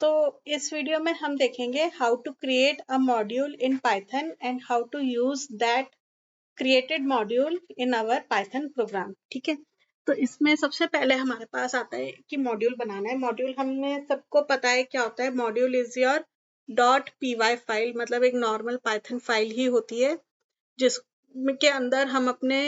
तो इस वीडियो में हम देखेंगे how to create a module in Python and how to use that created module in our Python program. ठीक है, तो इसमें सबसे पहले हमारे पास आता है कि मॉड्यूल बनाना है। मॉड्यूल हमें सबको पता है क्या होता है। Module is your .py file, मतलब एक नॉर्मल पाइथन फाइल ही होती है जिसके अंदर हम अपने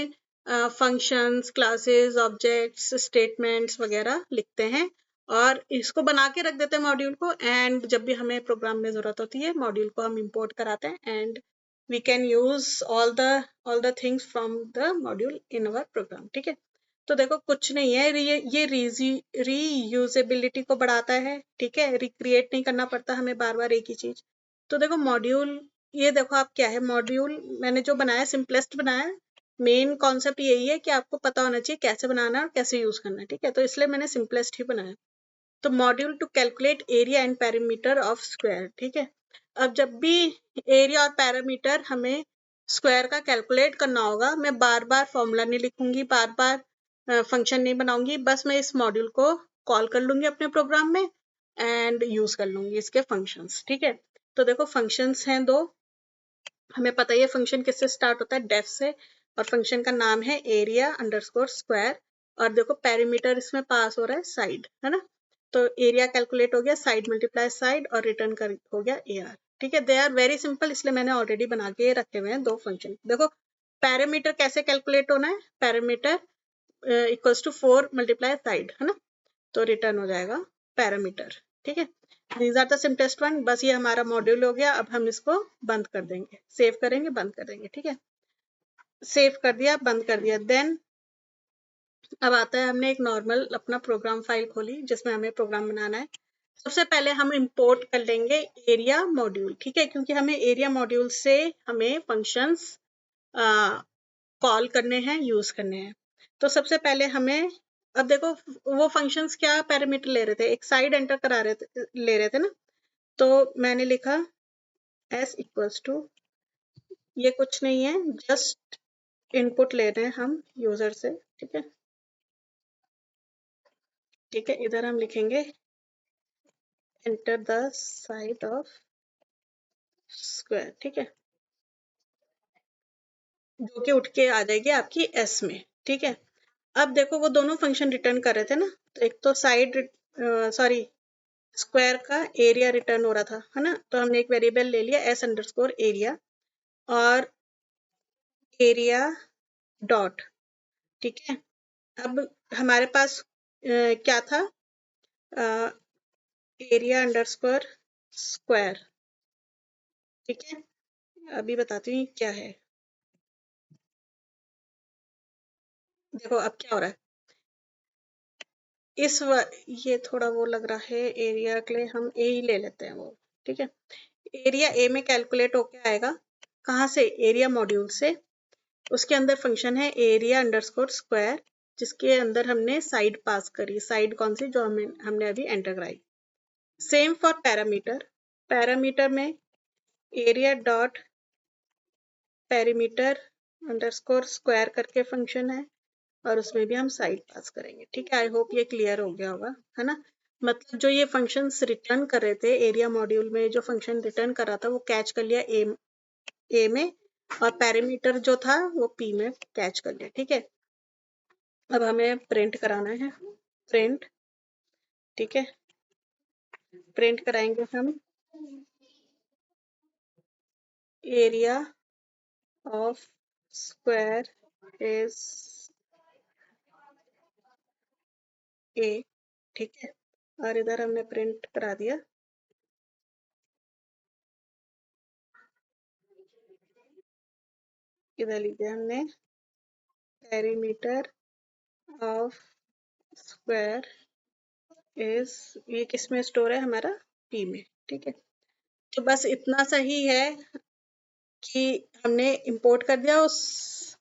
फंक्शंस, क्लासेस, ऑब्जेक्ट्स, स्टेटमेंट्स वगैरह लिखते हैं और इसको बना के रख देते हैं मॉड्यूल को। एंड जब भी हमें प्रोग्राम में जरूरत होती है मॉड्यूल को हम इंपोर्ट कराते हैं and we can use all the things from the module in our program. ठीक है, तो देखो कुछ नहीं है, ये रीयूजेबिलिटी को बढ़ाता है। ठीक है, रिक्रिएट नहीं करना पड़ता हमें बार बार एक ही चीज। तो देखो मॉड्यूल, ये देखो आप क्या है, मॉड्यूल मैंने जो बनाया सिंपलेस्ट बनाया है। मेन कॉन्सेप्ट यही है कि आपको पता होना चाहिए कैसे बनाना है और कैसे यूज करना है। ठीक है, तो इसलिए मैंने सिंपलेस्ट ही बनाया। तो module to calculate area and parameter of square. ठीक है, अब जब भी एरिया और पैरामीटर हमें स्क्वायर का कैलकुलेट करना होगा, मैं बार बार फॉर्मूला नहीं लिखूंगी, बार बार फंक्शन नहीं बनाऊंगी, बस मैं इस मॉड्यूल को कॉल कर लूंगी अपने प्रोग्राम में एंड यूज कर लूंगी इसके फंक्शंस। ठीक है, तो देखो फंक्शंस हैं दो, हमें पता ही है फंक्शन किससे स्टार्ट होता है, डेफ से, और फंक्शन का नाम है एरिया अंडरस्कोर स्क्वायर। और देखो पैरामीटर इसमें पास हो रहा है साइड, है ना। तो एरिया कैलकुलेट हो गया, साइड मल्टीप्लाई साइड, और रिटर्न कर हो गया AR। ठीक है, दे आर वेरी सिंपल, इसलिए मैंने ऑलरेडी बना के रखे हुए हैं दो फंक्शन। देखो पैरामीटर कैसे कैलकुलेट होना है, parameter equals to 4 multiply side, है ना, तो रिटर्न हो जाएगा पैरामीटर। ठीक है, these are the simplest one. बस ये हमारा मॉड्यूल हो गया। अब हम इसको बंद कर देंगे, सेव करेंगे, बंद कर देंगे। ठीक है, सेव कर दिया, बंद कर दिया। देन अब आता है, हमने एक नॉर्मल अपना प्रोग्राम फाइल खोली जिसमें हमें प्रोग्राम बनाना है। सबसे पहले हम इंपोर्ट कर लेंगे एरिया मॉड्यूल। ठीक है, क्योंकि हमें एरिया मॉड्यूल से हमें फंक्शंस कॉल करने हैं, यूज करने हैं। तो सबसे पहले हमें, अब देखो वो फंक्शंस क्या पैरामीटर ले रहे थे, एक साइड एंटर करा रहे थे, ले रहे थे ना। तो मैंने लिखा s इक्वल्स टू, ये कुछ नहीं है, जस्ट इनपुट ले रहे हैं हम यूजर से। ठीक है, ठीक है, इधर हम लिखेंगे enter the side of square. ठीक है, जो कि उठ के आ जाएगी आपकी s में। ठीक है, अब देखो वो दोनों फंक्शन रिटर्न कर रहे थे ना, तो एक तो साइड, सॉरी, स्क्वायर का एरिया रिटर्न हो रहा था, है ना। तो हमने एक वेरिएबल ले लिया s अंडरस्कोर एरिया और एरिया डॉट। ठीक है, अब हमारे पास क्या था, एरिया अंडरस्कोर स्क्वायर। ठीक है, अभी बताती हूँ क्या है। देखो अब क्या हो रहा है, ये थोड़ा वो लग रहा है, एरिया के लिए हम ए ही ले लेते हैं वो। ठीक है, एरिया ए में कैलकुलेट होके आएगा, कहाँ से, एरिया मॉड्यूल से। उसके अंदर फंक्शन है एरिया अंडरस्कोर स्क्वायर, जिसके अंदर हमने साइड पास करी, साइड कौन सी, जो हमने अभी एंटर कराई। सेम फॉर पैरामीटर, पैरामीटर में area dot parameter underscore square करके फंक्शन है और उसमें भी हम साइड पास करेंगे। ठीक है, आई होप ये क्लियर हो गया होगा, है ना। मतलब जो ये फंक्शंस रिटर्न कर रहे थे, एरिया मॉड्यूल में जो फंक्शन रिटर्न कर रहा था वो कैच कर लिया ए में, और पैरामीटर जो था वो पी में कैच कर लिया। ठीक है, अब हमें प्रिंट कराना है, प्रिंट। ठीक है, प्रिंट कराएंगे हम area of square is a. ठीक है, और इधर हमने प्रिंट करा दिया, इधर लिखे हमने पैरामीटर ऑफ स्क्वायर इज, ये किस में स्टोर है हमारा, पी में। ठीक है, तो बस इतना सही है कि हमने इंपोर्ट कर दिया उस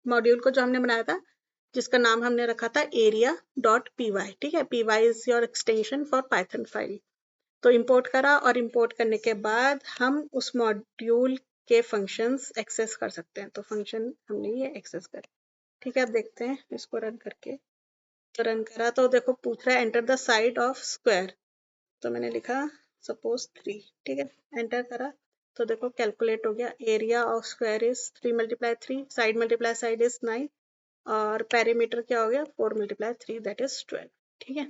मॉड्यूल को जो हमने बनाया था, जिसका नाम हमने रखा था एरिया डॉट py। ठीक है, py is your extension for Python file. तो इंपोर्ट करा, और इंपोर्ट करने के बाद हम उस मॉड्यूल के फंक्शंस एक्सेस कर सकते हैं। तो फंक्शन हमने ये एक्सेस करे। ठीक है, अब देखते हैं इसको रन करके। तो रन करा तो देखो पूछ रहा है enter the side of square. तो मैंने लिखा सपोज 3, ठीक है, एंटर करा तो देखो कैलकुलेट हो गया। Area of square is 3 × 3, side multiply side is 9, और पेरीमीटर क्या हो गया 4 × 3 दैट इज 12, ठीक है।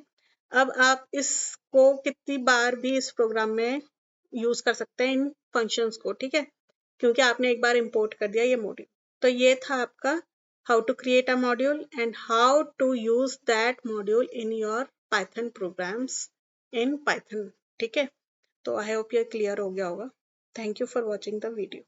अब आप इसको कितनी बार भी इस प्रोग्राम में यूज कर सकते हैं इन फंक्शंस को, ठीक है, क्योंकि आपने एक बार इंपोर्ट कर दिया ये मॉड्यूल। तो ये था आपका how to create a module and how to use that module in your Python programs in Python, ठीक है। तो आई होप ये क्लियर हो गया होगा। Thank you for watching the video.